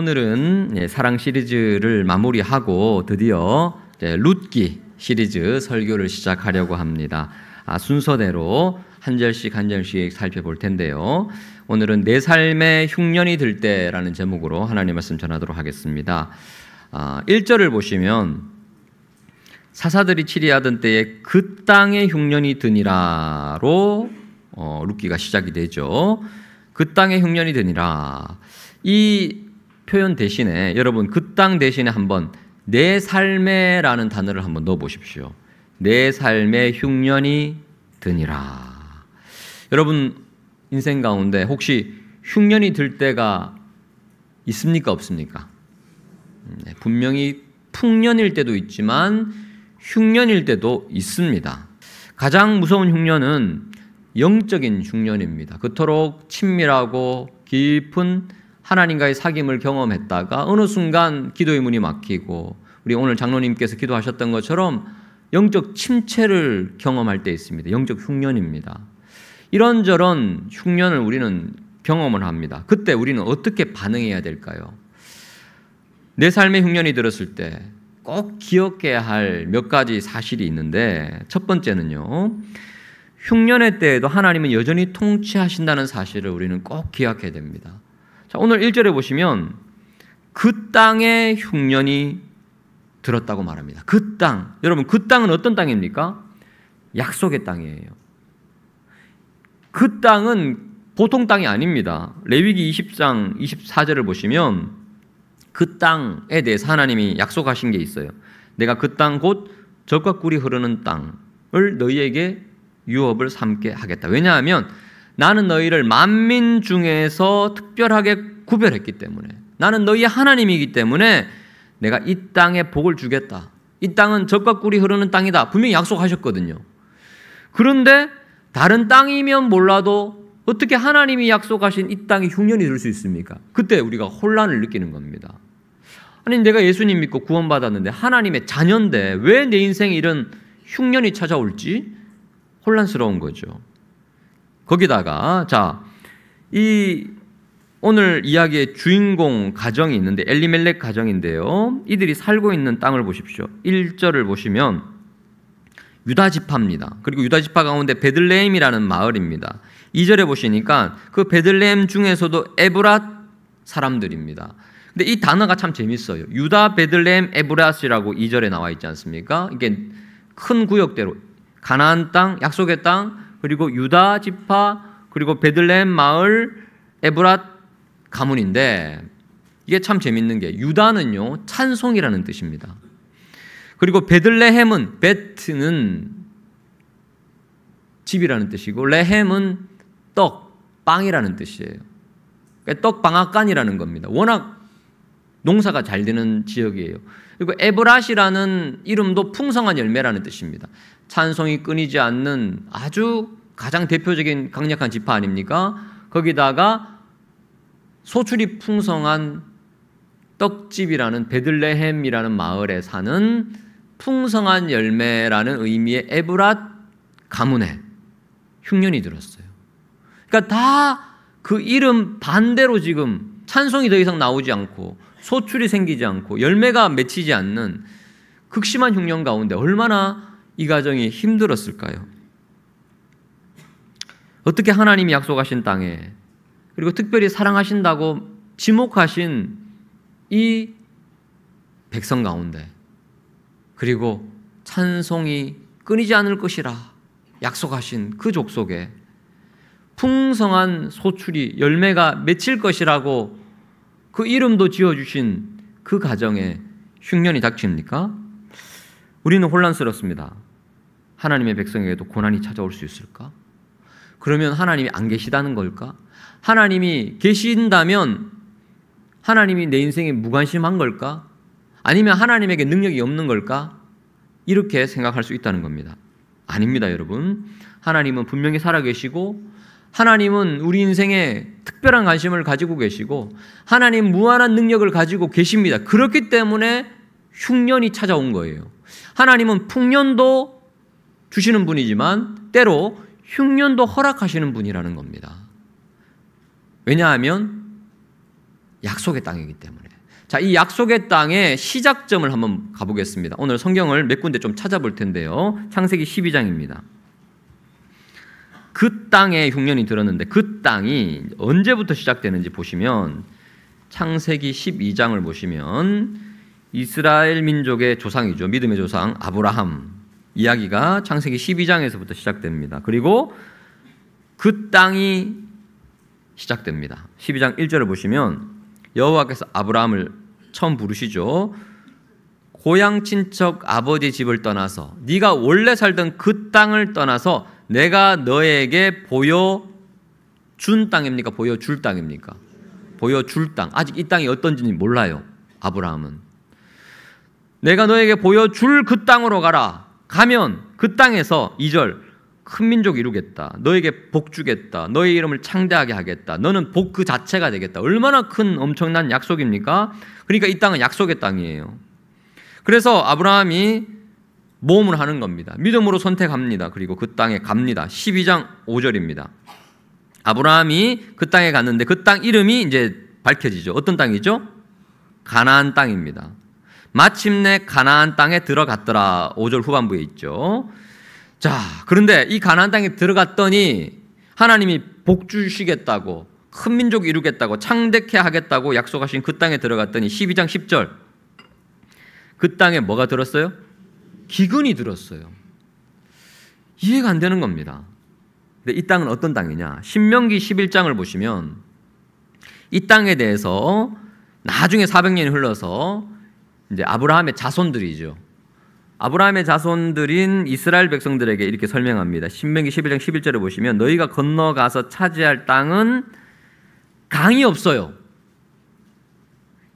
오늘은 사랑 시리즈를 마무리하고 드디어 룻기 시리즈 설교를 시작하려고 합니다. 순서대로 한 절씩 한 절씩 살펴볼 텐데요. 오늘은 내 삶의 흉년이 들 때라는 제목으로 하나님 말씀 전하도록 하겠습니다. 1절을 보시면 사사들이 치리하던 때에 그 땅에 흉년이 드니라로 룻기가 시작이 되죠. 그 땅에 흉년이 드니라. 이 표현 대신에 여러분 그 땅 대신에 한번 내 삶에라는 단어를 한번 넣어 보십시오. 내 삶에 흉년이 드니라. 여러분 인생 가운데 혹시 흉년이 들 때가 있습니까? 없습니까? 분명히 풍년일 때도 있지만 흉년일 때도 있습니다. 가장 무서운 흉년은 영적인 흉년입니다. 그토록 친밀하고 깊은 하나님과의 사귐을 경험했다가 어느 순간 기도의 문이 막히고 우리 오늘 장로님께서 기도하셨던 것처럼 영적 침체를 경험할 때 있습니다. 영적 흉년입니다. 이런저런 흉년을 우리는 경험을 합니다. 그때 우리는 어떻게 반응해야 될까요? 내 삶에 흉년이 들었을 때 꼭 기억해야 할 몇 가지 사실이 있는데 첫 번째는요. 흉년의 때에도 하나님은 여전히 통치하신다는 사실을 우리는 꼭 기억해야 됩니다. 자, 오늘 1절에 보시면 그 땅에 흉년이 들었다고 말합니다. 그 땅. 여러분 그 땅은 어떤 땅입니까? 약속의 땅이에요. 그 땅은 보통 땅이 아닙니다. 레위기 20장 24절을 보시면 그 땅에 대해서 하나님이 약속하신 게 있어요. 내가 그 땅 곧 젖과 꿀이 흐르는 땅을 너희에게 유업을 삼게 하겠다. 왜냐하면 나는 너희를 만민 중에서 특별하게 구별했기 때문에 나는 너희의 하나님이기 때문에 내가 이 땅에 복을 주겠다. 이 땅은 젖과 꿀이 흐르는 땅이다. 분명히 약속하셨거든요. 그런데 다른 땅이면 몰라도 어떻게 하나님이 약속하신 이 땅에 흉년이 들 수 있습니까? 그때 우리가 혼란을 느끼는 겁니다. 아니 내가 예수님 믿고 구원받았는데 하나님의 자녀인데 왜 내 인생에 이런 흉년이 찾아올지 혼란스러운 거죠. 거기다가 이 오늘 이야기의 주인공 가정이 있는데 엘리멜렉 가정인데요. 이들이 살고 있는 땅을 보십시오. 1절을 보시면 유다 지파입니다. 그리고 유다 지파 가운데 베들레헴이라는 마을입니다. 2절에 보시니까 그 베들레헴 중에서도 에브랏 사람들입니다. 근데 이 단어가 참 재밌어요. 유다 베들레헴 에브랏이라고 2절에 나와 있지 않습니까? 이게 큰 구역대로 가나안 땅, 약속의 땅, 그리고 유다 지파, 그리고 베들레헴 마을, 에브랏 가문인데 이게 참 재밌는 게 유다는요 찬송이라는 뜻입니다. 그리고 베들레헴은 베트는 집이라는 뜻이고 레헴은 떡, 빵이라는 뜻이에요. 그러니까 떡방앗간이라는 겁니다. 워낙 농사가 잘 되는 지역이에요. 그리고 에브랏이라는 이름도 풍성한 열매라는 뜻입니다. 찬송이 끊이지 않는 아주 가장 대표적인 강력한 지파 아닙니까? 거기다가 소출이 풍성한 떡집이라는 베들레헴이라는 마을에 사는 풍성한 열매라는 의미의 에브랏 가문에 흉년이 들었어요. 그러니까 다 그 이름 반대로 지금 찬송이 더 이상 나오지 않고 소출이 생기지 않고 열매가 맺히지 않는 극심한 흉년 가운데 얼마나 이 가정이 힘들었을까요? 어떻게 하나님이 약속하신 땅에 그리고 특별히 사랑하신다고 지목하신 이 백성 가운데 그리고 찬송이 끊이지 않을 것이라 약속하신 그 족속에 풍성한 소출이 열매가 맺힐 것이라고 그 이름도 지어주신 그 가정에 흉년이 닥칩니까? 우리는 혼란스럽습니다. 하나님의 백성에게도 고난이 찾아올 수 있을까? 그러면 하나님이 안 계시다는 걸까? 하나님이 계신다면 하나님이 내 인생에 무관심한 걸까? 아니면 하나님에게 능력이 없는 걸까? 이렇게 생각할 수 있다는 겁니다. 아닙니다, 여러분. 하나님은 분명히 살아계시고 하나님은 우리 인생에 특별한 관심을 가지고 계시고 하나님 무한한 능력을 가지고 계십니다. 그렇기 때문에 흉년이 찾아온 거예요. 하나님은 풍년도 주시는 분이지만 때로 흉년도 허락하시는 분이라는 겁니다. 왜냐하면 약속의 땅이기 때문에. 자, 이 약속의 땅의 시작점을 한번 가보겠습니다. 오늘 성경을 몇 군데 좀 찾아볼 텐데요. 창세기 12장입니다. 그 땅에 흉년이 들었는데 그 땅이 언제부터 시작되는지 보시면 창세기 12장을 보시면 이스라엘 민족의 조상이죠. 믿음의 조상 아브라함 이야기가 창세기 12장에서부터 시작됩니다. 그리고 그 땅이 시작됩니다. 12장 1절을 보시면 여호와께서 아브라함을 처음 부르시죠. 고향 친척 아버지 집을 떠나서 네가 원래 살던 그 땅을 떠나서 내가 너에게 보여준 땅입니까? 보여줄 땅입니까? 보여줄 땅. 아직 이 땅이 어떤지는 몰라요. 아브라함은. 내가 너에게 보여줄 그 땅으로 가라. 가면 그 땅에서 2절 큰 민족 이루겠다. 너에게 복 주겠다. 너의 이름을 창대하게 하겠다. 너는 복 그 자체가 되겠다. 얼마나 큰 엄청난 약속입니까? 그러니까 이 땅은 약속의 땅이에요. 그래서 아브라함이 모험을 하는 겁니다. 믿음으로 선택합니다. 그리고 그 땅에 갑니다. 12장 5절입니다. 아브라함이 그 땅에 갔는데 그 땅 이름이 이제 밝혀지죠. 어떤 땅이죠? 가나안 땅입니다. 마침내 가나안 땅에 들어갔더라. 5절 후반부에 있죠. 자, 그런데 이 가나안 땅에 들어갔더니 하나님이 복 주시겠다고 큰 민족 이루겠다고 창대케 하겠다고 약속하신 그 땅에 들어갔더니 12장 10절 그 땅에 뭐가 들었어요? 기근이 들었어요. 이해가 안 되는 겁니다. 근데 이 땅은 어떤 땅이냐? 신명기 11장을 보시면 이 땅에 대해서 나중에 400년이 흘러서 이제 아브라함의 자손들이죠. 아브라함의 자손들인 이스라엘 백성들에게 이렇게 설명합니다. 신명기 11장 11절에 보시면 너희가 건너가서 차지할 땅은 강이 없어요.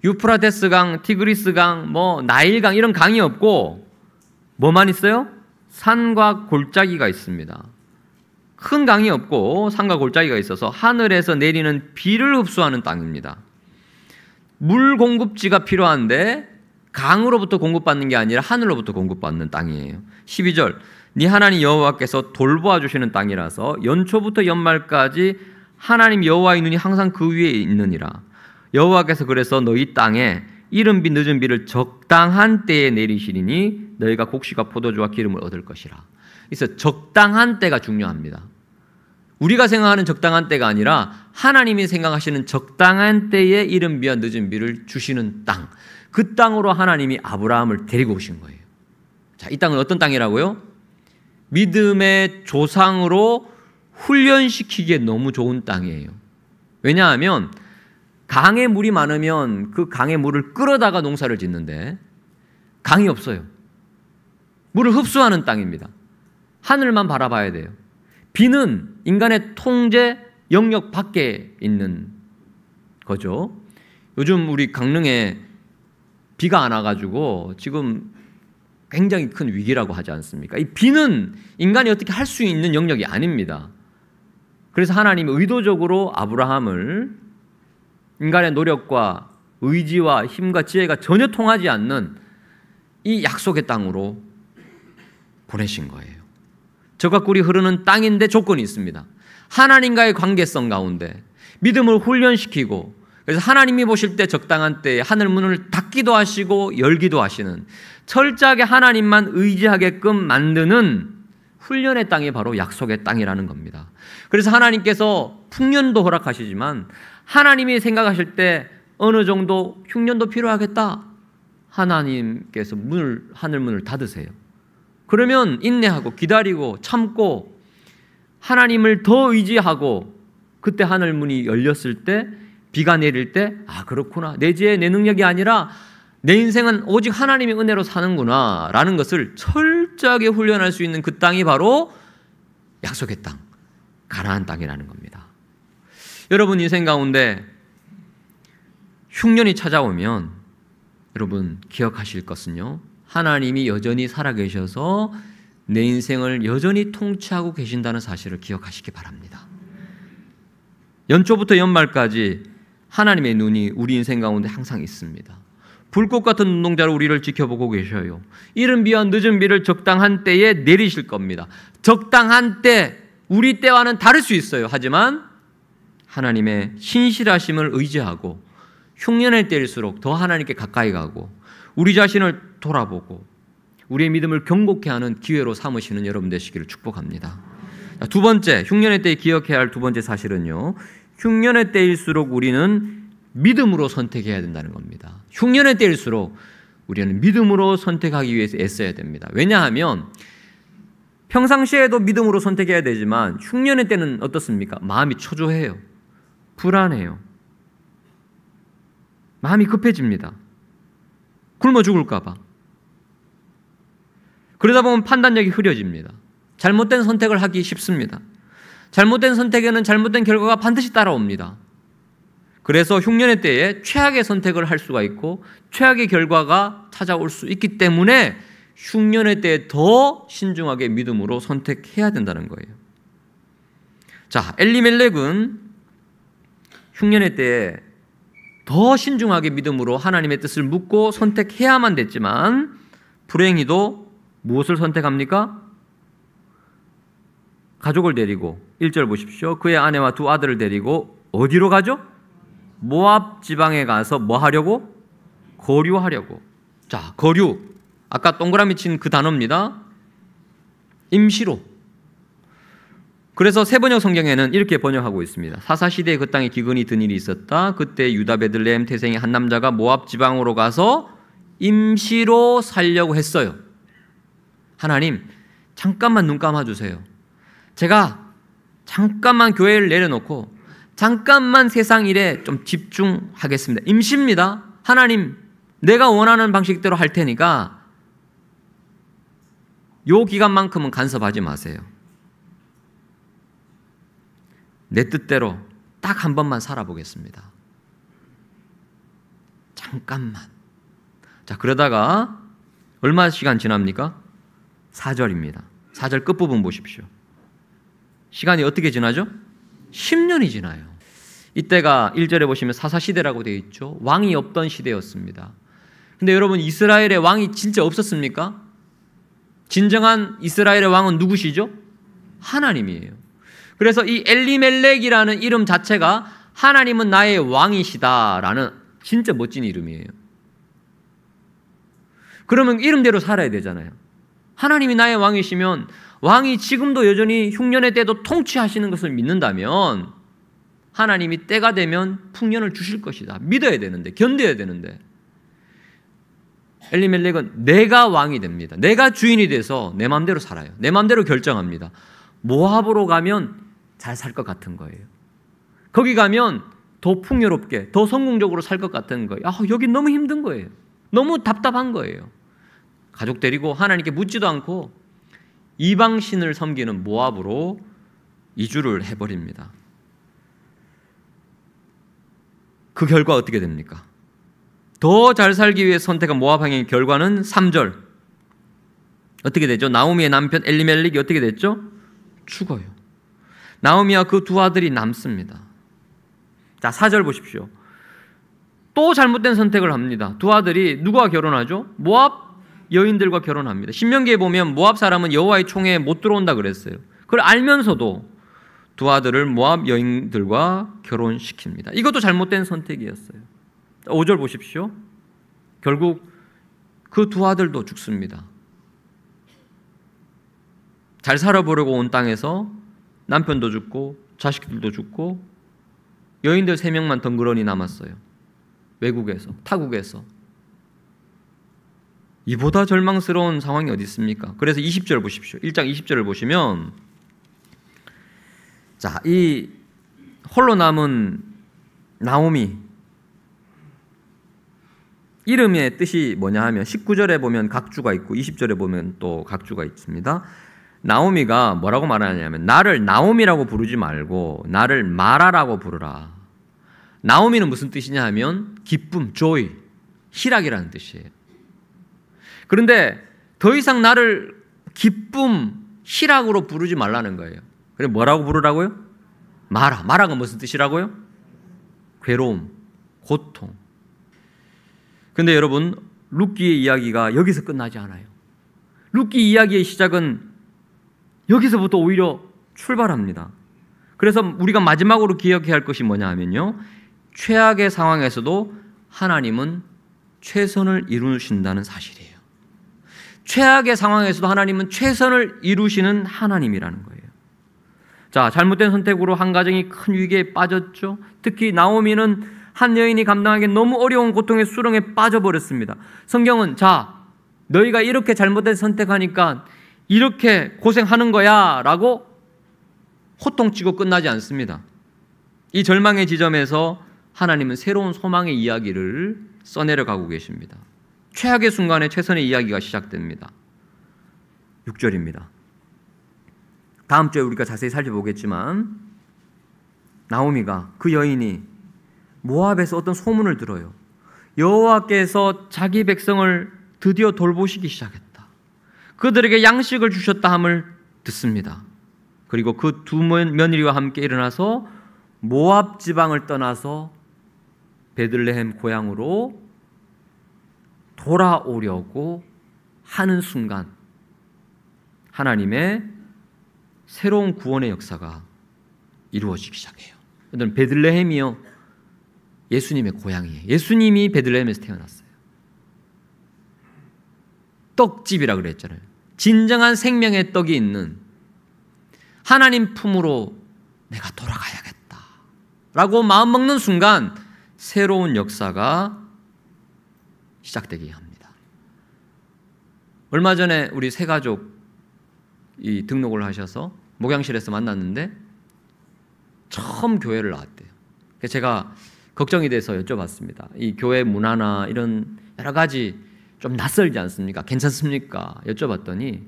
유프라테스강, 티그리스강, 나일강 이런 강이 없고 뭐만 있어요? 산과 골짜기가 있습니다. 큰 강이 없고 산과 골짜기가 있어서 하늘에서 내리는 비를 흡수하는 땅입니다. 물 공급지가 필요한데 강으로부터 공급받는 게 아니라 하늘로부터 공급받는 땅이에요. 12절 네 하나님 여호와께서 돌보아 주시는 땅이라서 연초부터 연말까지 하나님 여호와의 눈이 항상 그 위에 있느니라. 여호와께서 그래서 너희 땅에 이른 비 늦은 비를 적당한 때에 내리시리니 너희가 곡식과 포도주와 기름을 얻을 것이라. 그래서 적당한 때가 중요합니다. 우리가 생각하는 적당한 때가 아니라 하나님이 생각하시는 적당한 때에 이른 비와 늦은 비를 주시는 땅. 그 땅으로 하나님이 아브라함을 데리고 오신 거예요. 자, 이 땅은 어떤 땅이라고요? 믿음의 조상으로 훈련시키기에 너무 좋은 땅이에요. 왜냐하면 강에 물이 많으면 그 강의 물을 끌어다가 농사를 짓는데 강이 없어요. 물을 흡수하는 땅입니다. 하늘만 바라봐야 돼요. 비는 인간의 통제 영역 밖에 있는 거죠. 요즘 우리 강릉에 비가 안 와가지고 지금 굉장히 큰 위기라고 하지 않습니까? 이 비는 인간이 어떻게 할 수 있는 영역이 아닙니다. 그래서 하나님이 의도적으로 아브라함을 인간의 노력과 의지와 힘과 지혜가 전혀 통하지 않는 이 약속의 땅으로 보내신 거예요. 젖과 꿀이 흐르는 땅인데 조건이 있습니다. 하나님과의 관계성 가운데 믿음을 훈련시키고 그래서 하나님이 보실 때 적당한 때에 하늘 문을 닫기도 하시고 열기도 하시는 철저하게 하나님만 의지하게끔 만드는 훈련의 땅이 바로 약속의 땅이라는 겁니다. 그래서 하나님께서 풍년도 허락하시지만 하나님이 생각하실 때 어느 정도 흉년도 필요하겠다. 하나님께서 하늘 문을 닫으세요. 그러면 인내하고 기다리고 참고 하나님을 더 의지하고 그때 하늘 문이 열렸을 때 비가 내릴 때 그렇구나. 내 지혜 내 능력이 아니라 내 인생은 오직 하나님의 은혜로 사는구나 라는 것을 철저하게 훈련할 수 있는 그 땅이 바로 약속의 땅, 가나안 땅이라는 겁니다. 여러분 인생 가운데 흉년이 찾아오면 여러분 기억하실 것은요. 하나님이 여전히 살아계셔서 내 인생을 여전히 통치하고 계신다는 사실을 기억하시기 바랍니다. 연초부터 연말까지 하나님의 눈이 우리 인생 가운데 항상 있습니다. 불꽃 같은 눈동자로 우리를 지켜보고 계셔요. 이른 비와 늦은 비를 적당한 때에 내리실 겁니다. 적당한 때, 우리 때와는 다를 수 있어요. 하지만 하나님의 신실하심을 의지하고 흉년의 때일수록 더 하나님께 가까이 가고 우리 자신을 돌아보고 우리의 믿음을 경고케 하는 기회로 삼으시는 여러분 되시기를 축복합니다. 두 번째, 흉년의 때에 기억해야 할 두 번째 사실은요, 흉년의 때일수록 우리는 믿음으로 선택해야 된다는 겁니다. 흉년의 때일수록 우리는 믿음으로 선택하기 위해서 애써야 됩니다. 왜냐하면 평상시에도 믿음으로 선택해야 되지만 흉년의 때는 어떻습니까? 마음이 초조해요. 불안해요. 마음이 급해집니다. 굶어 죽을까 봐. 그러다 보면 판단력이 흐려집니다. 잘못된 선택을 하기 쉽습니다. 잘못된 선택에는 잘못된 결과가 반드시 따라옵니다. 그래서 흉년의 때에 최악의 선택을 할 수가 있고 최악의 결과가 찾아올 수 있기 때문에 흉년의 때에 더 신중하게 믿음으로 선택해야 된다는 거예요. 자, 엘리멜렉은 흉년의 때에 더 신중하게 믿음으로 하나님의 뜻을 묻고 선택해야만 됐지만 불행히도 무엇을 선택합니까? 가족을 데리고 1절 보십시오. 그의 아내와 두 아들을 데리고 어디로 가죠? 모압 지방에 가서 뭐 하려고? 거류하려고. 자, 거류. 아까 동그라미 친 그 단어입니다. 임시로. 그래서 세번역 성경에는 이렇게 번역하고 있습니다. 사사시대에 그 땅에 기근이 든 일이 있었다. 그때 유다 베들레헴 태생의 한 남자가 모압 지방으로 가서 임시로 살려고 했어요. 하나님, 잠깐만 눈 감아주세요. 제가 잠깐만 교회를 내려놓고 잠깐만 세상 일에 좀 집중하겠습니다. 임시입니다. 하나님, 내가 원하는 방식대로 할 테니까 요 기간만큼은 간섭하지 마세요. 내 뜻대로 딱 한 번만 살아보겠습니다. 잠깐만. 자, 그러다가 얼마 시간 지납니까? 4절입니다. 4절 끝부분 보십시오. 시간이 어떻게 지나죠? 10년이 지나요. 이때가 1절에 보시면 사사시대라고 되어 있죠. 왕이 없던 시대였습니다. 근데 여러분, 이스라엘의 왕이 진짜 없었습니까? 진정한 이스라엘의 왕은 누구시죠? 하나님이에요. 그래서 이 엘리멜렉이라는 이름 자체가 하나님은 나의 왕이시다라는 진짜 멋진 이름이에요. 그러면 이름대로 살아야 되잖아요. 하나님이 나의 왕이시면 왕이 지금도 여전히 흉년의 때도 통치하시는 것을 믿는다면 하나님이 때가 되면 풍년을 주실 것이다. 믿어야 되는데, 견뎌야 되는데. 엘리멜렉은 내가 왕이 됩니다. 내가 주인이 돼서 내 마음대로 살아요. 내 마음대로 결정합니다. 모압으로 가면 잘 살 것 같은 거예요. 거기 가면 더 풍요롭게, 더 성공적으로 살 것 같은 거예요. 여기 너무 힘든 거예요. 너무 답답한 거예요. 가족 데리고 하나님께 묻지도 않고 이방신을 섬기는 모압으로 이주를 해버립니다. 그 결과 어떻게 됩니까? 더 잘 살기 위해 선택한 모압 행의 결과는 3절. 어떻게 되죠? 나오미의 남편 엘리멜렉이 어떻게 됐죠? 죽어요. 나오미와 그 두 아들이 남습니다. 자, 4절 보십시오. 또 잘못된 선택을 합니다. 두 아들이 누구와 결혼하죠? 모압 여인들과 결혼합니다. 신명기에 보면 모압 사람은 여호와의 총회에 못 들어온다 그랬어요. 그걸 알면서도 두 아들을 모압 여인들과 결혼시킵니다. 이것도 잘못된 선택이었어요. 5절 보십시오. 결국 그 두 아들도 죽습니다. 잘 살아보려고 온 땅에서 남편도 죽고 자식들도 죽고 여인들 3명만 덩그러니 남았어요. 외국에서, 타국에서. 이보다 절망스러운 상황이 어디 있습니까? 그래서 20절 보십시오. 1장 20절을 보시면, 자, 이 홀로 남은 나오미, 이름의 뜻이 뭐냐 하면 19절에 보면 각주가 있고 20절에 보면 또 각주가 있습니다. 나오미가 뭐라고 말하냐면 나를 나오미라고 부르지 말고 나를 마라라고 부르라. 나오미는 무슨 뜻이냐 하면 기쁨, joy, 희락이라는 뜻이에요. 그런데 더 이상 나를 기쁨, 희락으로 부르지 말라는 거예요. 그래 뭐라고 부르라고요? 마라. 마라가 무슨 뜻이라고요? 괴로움, 고통. 근데 여러분, 룻기의 이야기가 여기서 끝나지 않아요. 룻기 이야기의 시작은 여기서부터 오히려 출발합니다. 그래서 우리가 마지막으로 기억해야 할 것이 뭐냐 하면요, 최악의 상황에서도 하나님은 최선을 이루신다는 사실이에요. 최악의 상황에서도 하나님은 최선을 이루시는 하나님이라는 거예요. 자, 잘못된 선택으로 한 가정이 큰 위기에 빠졌죠. 특히 나오미는 한 여인이 감당하기 너무 어려운 고통의 수렁에 빠져버렸습니다. 성경은 자, 너희가 이렇게 잘못된 선택하니까 이렇게 고생하는 거야 라고 호통치고 끝나지 않습니다. 이 절망의 지점에서 하나님은 새로운 소망의 이야기를 써내려가고 계십니다. 최악의 순간에 최선의 이야기가 시작됩니다. 6절입니다. 다음 주에 우리가 자세히 살펴보겠지만 나오미가 그 여인이 모압에서 어떤 소문을 들어요. 여호와께서 자기 백성을 드디어 돌보시기 시작했다. 그들에게 양식을 주셨다 함을 듣습니다. 그리고 그 두 며느리와 함께 일어나서 모압 지방을 떠나서 베들레헴 고향으로 돌아오려고 하는 순간 하나님의 새로운 구원의 역사가 이루어지기 시작해요. 여러분, 베들레헴이요, 예수님의 고향이에요. 예수님이 베들레헴에서 태어났어요. 떡집이라 그랬잖아요. 진정한 생명의 떡이 있는 하나님 품으로 내가 돌아가야겠다 라고 마음먹는 순간 새로운 역사가 시작되게 합니다. 얼마 전에 우리 세 가족이 등록을 하셔서 목양실에서 만났는데 처음 교회를 나왔대요. 그래서 제가 걱정이 돼서 여쭤봤습니다. 이 교회 문화나 이런 여러 가지 좀 낯설지 않습니까? 괜찮습니까? 여쭤봤더니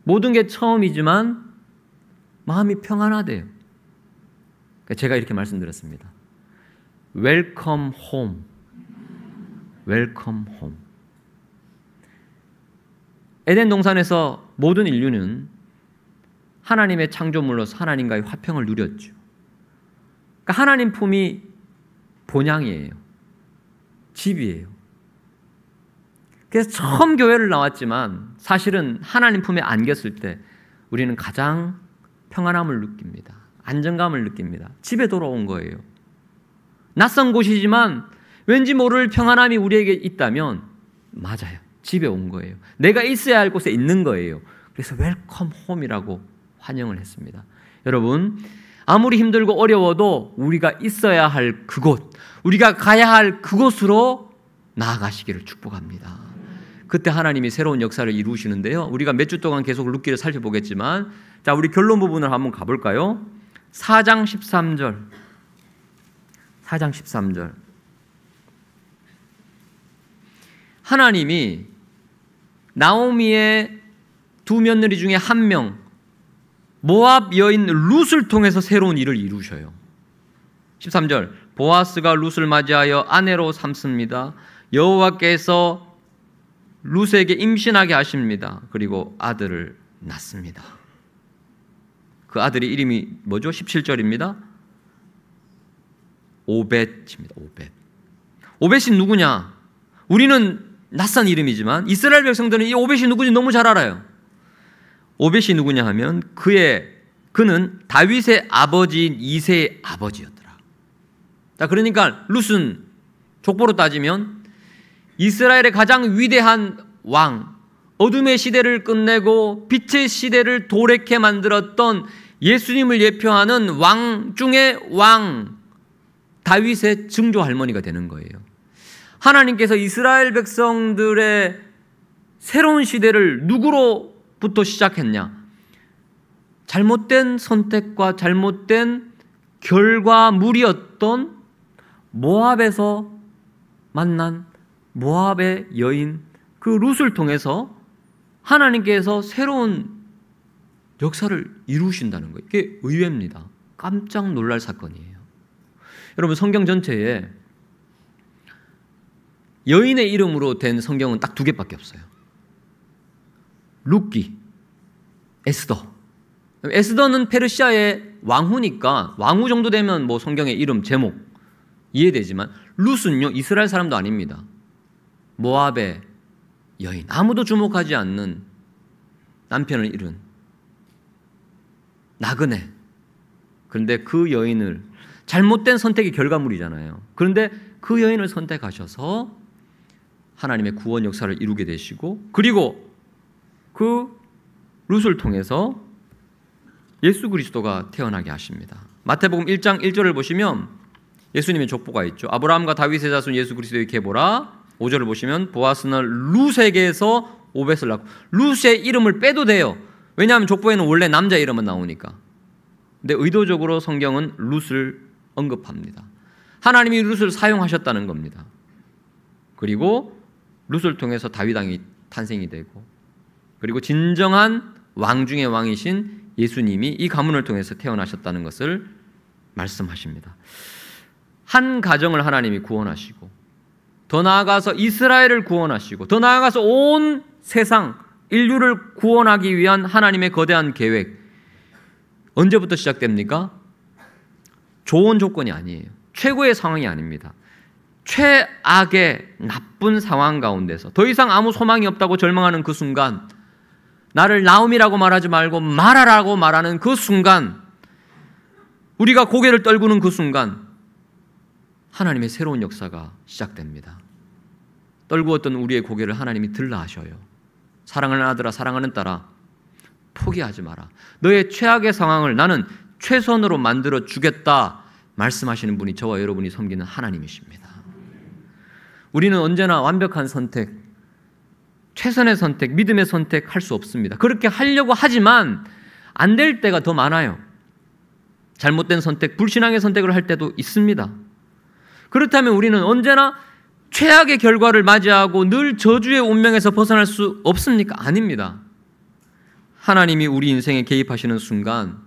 모든 게 처음이지만 마음이 평안하대요. 제가 이렇게 말씀드렸습니다. Welcome home. Welcome home. 에덴 동산에서 모든 인류는 하나님의 창조물로서 하나님과의 화평을 누렸죠. 그러니까 하나님 품이 본향이에요. 집이에요. 그래서 처음 교회를 나왔지만 사실은 하나님 품에 안겼을 때 우리는 가장 평안함을 느낍니다. 안정감을 느낍니다. 집에 돌아온 거예요. 낯선 곳이지만 왠지 모를 평안함이 우리에게 있다면 맞아요. 집에 온 거예요. 내가 있어야 할 곳에 있는 거예요. 그래서 웰컴 홈이라고 환영을 했습니다. 여러분, 아무리 힘들고 어려워도 우리가 있어야 할 그곳, 우리가 가야 할 그곳으로 나아가시기를 축복합니다. 그때 하나님이 새로운 역사를 이루시는데요. 우리가 몇 주 동안 계속 룻기를 살펴보겠지만, 자, 우리 결론 부분을 한번 가볼까요? 4장 13절. 4장 13절. 하나님이 나오미의 두 며느리 중에 한 명, 모압 여인 룻을 통해서 새로운 일을 이루셔요. 13절. 보아스가 룻을 맞이하여 아내로 삼습니다. 여호와께서 룻에게 임신하게 하십니다. 그리고 아들을 낳습니다. 그 아들의 이름이 뭐죠? 17절입니다. 오벳입니다. 오벳. 오벳이 누구냐? 우리는 낯선 이름이지만 이스라엘 백성들은 이 오벳이 누구인지 너무 잘 알아요. 오벳이 누구냐 하면 그는 다윗의 아버지인 이새의 아버지였더라. 자, 그러니까 룻은 족보로 따지면 이스라엘의 가장 위대한 왕, 어둠의 시대를 끝내고 빛의 시대를 도래케 만들었던 예수님을 예표하는 왕 중의 왕, 다윗의 증조 할머니가 되는 거예요. 하나님께서 이스라엘 백성들의 새로운 시대를 누구로부터 시작했냐? 잘못된 선택과 잘못된 결과물이었던 모압에서 만난 모압의 여인 그 룻을 통해서 하나님께서 새로운 역사를 이루신다는 거예요. 이게 의외입니다. 깜짝 놀랄 사건이에요. 여러분, 성경 전체에 여인의 이름으로 된 성경은 딱 2개밖에 없어요. 룻기, 에스더. 에스더는 페르시아의 왕후니까 왕후 정도 되면 뭐 성경의 이름, 제목 이해되지만 룻은요, 이스라엘 사람도 아닙니다. 모압의 여인, 아무도 주목하지 않는 남편을 잃은 나그네. 그런데 그 여인을 잘못된 선택의 결과물이잖아요. 그런데 그 여인을 선택하셔서 하나님의 구원 역사를 이루게 되시고, 그리고 그 룻을 통해서 예수 그리스도가 태어나게 하십니다. 마태복음 1장 1절을 보시면 예수님의 족보가 있죠. 아브라함과 다윗의 자손 예수 그리스도의 계보라. 5절을 보시면 보아스는 룻에게서 오벳을 낳고, 룻의 이름을 빼도 돼요. 왜냐하면 족보에는 원래 남자 이름은 나오니까. 근데 의도적으로 성경은 룻을 언급합니다. 하나님이 룻을 사용하셨다는 겁니다. 그리고 룻을 통해서 다윗 왕이 탄생이 되고, 그리고 진정한 왕 중의 왕이신 예수님이 이 가문을 통해서 태어나셨다는 것을 말씀하십니다. 한 가정을 하나님이 구원하시고, 더 나아가서 이스라엘을 구원하시고, 더 나아가서 온 세상 인류를 구원하기 위한 하나님의 거대한 계획, 언제부터 시작됩니까? 좋은 조건이 아니에요. 최고의 상황이 아닙니다. 최악의 나쁜 상황 가운데서 더 이상 아무 소망이 없다고 절망하는 그 순간, 나를 나옴이라고 말하지 말고 마라라고 말하는 그 순간, 우리가 고개를 떨구는 그 순간 하나님의 새로운 역사가 시작됩니다. 떨구었던 우리의 고개를 하나님이 들라 하셔요. 사랑하는 아들아, 사랑하는 딸아, 포기하지 마라. 너의 최악의 상황을 나는 최선으로 만들어 주겠다 말씀하시는 분이 저와 여러분이 섬기는 하나님이십니다. 우리는 언제나 완벽한 선택, 최선의 선택, 믿음의 선택 할 수 없습니다. 그렇게 하려고 하지만 안 될 때가 더 많아요. 잘못된 선택, 불신앙의 선택을 할 때도 있습니다. 그렇다면 우리는 언제나 최악의 결과를 맞이하고 늘 저주의 운명에서 벗어날 수 없습니까? 아닙니다. 하나님이 우리 인생에 개입하시는 순간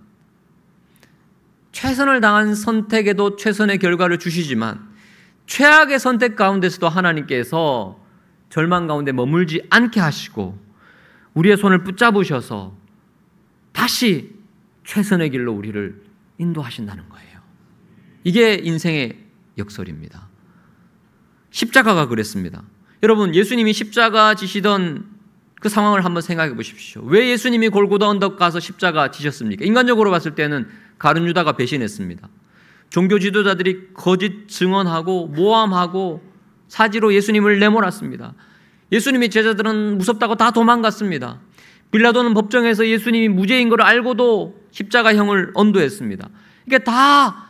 최선을 당한 선택에도 최선의 결과를 주시지만, 최악의 선택 가운데서도 하나님께서 절망 가운데 머물지 않게 하시고 우리의 손을 붙잡으셔서 다시 최선의 길로 우리를 인도하신다는 거예요. 이게 인생의 역설입니다. 십자가가 그랬습니다. 여러분, 예수님이 십자가 지시던 그 상황을 한번 생각해 보십시오. 왜 예수님이 골고다 언덕 가서 십자가 지셨습니까? 인간적으로 봤을 때는 가룟 유다가 배신했습니다. 종교 지도자들이 거짓 증언하고 모함하고 사지로 예수님을 내몰았습니다. 예수님의 제자들은 무섭다고 다 도망갔습니다. 빌라도는 법정에서 예수님이 무죄인 걸 알고도 십자가형을 언도했습니다. 이게 다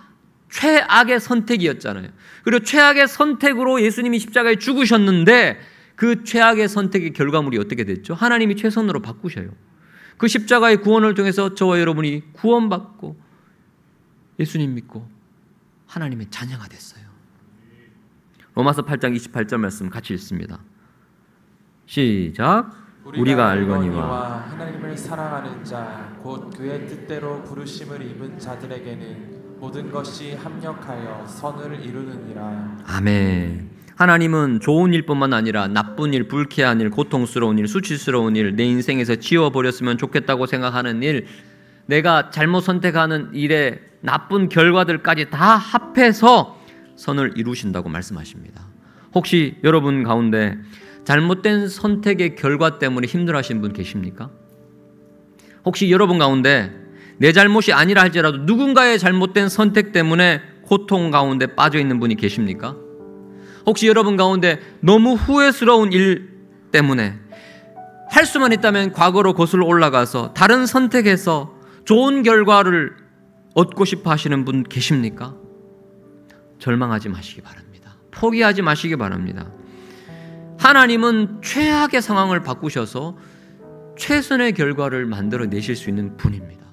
최악의 선택이었잖아요. 그리고 최악의 선택으로 예수님이 십자가에 죽으셨는데, 그 최악의 선택의 결과물이 어떻게 됐죠? 하나님이 최선으로 바꾸셔요. 그 십자가의 구원을 통해서 저와 여러분이 구원받고 예수님 믿고 하나님의 자녀가 됐어요. 로마서 8장 28절 말씀 같이 읽습니다. 시작. 우리가 알거니와 하나님을 사랑하는 자 곧 그의 뜻대로 부르심을 입은 자들에게는 모든 것이 합력하여 선을 이루느니라. 아멘. 하나님은 좋은 일뿐만 아니라 나쁜 일, 불쾌한 일, 고통스러운 일, 수치스러운 일, 내 인생에서 지워버렸으면 좋겠다고 생각하는 일, 내가 잘못 선택하는 일의 나쁜 결과들까지 다 합해서 선을 이루신다고 말씀하십니다. 혹시 여러분 가운데 잘못된 선택의 결과 때문에 힘들어하시는 분 계십니까? 혹시 여러분 가운데 내 잘못이 아니라 할지라도 누군가의 잘못된 선택 때문에 고통 가운데 빠져 있는 분이 계십니까? 혹시 여러분 가운데 너무 후회스러운 일 때문에 할 수만 있다면 과거로 거슬러 올라가서 다른 선택에서 좋은 결과를 얻고 싶어 하시는 분 계십니까? 절망하지 마시기 바랍니다. 포기하지 마시기 바랍니다. 하나님은 최악의 상황을 바꾸셔서 최선의 결과를 만들어내실 수 있는 분입니다.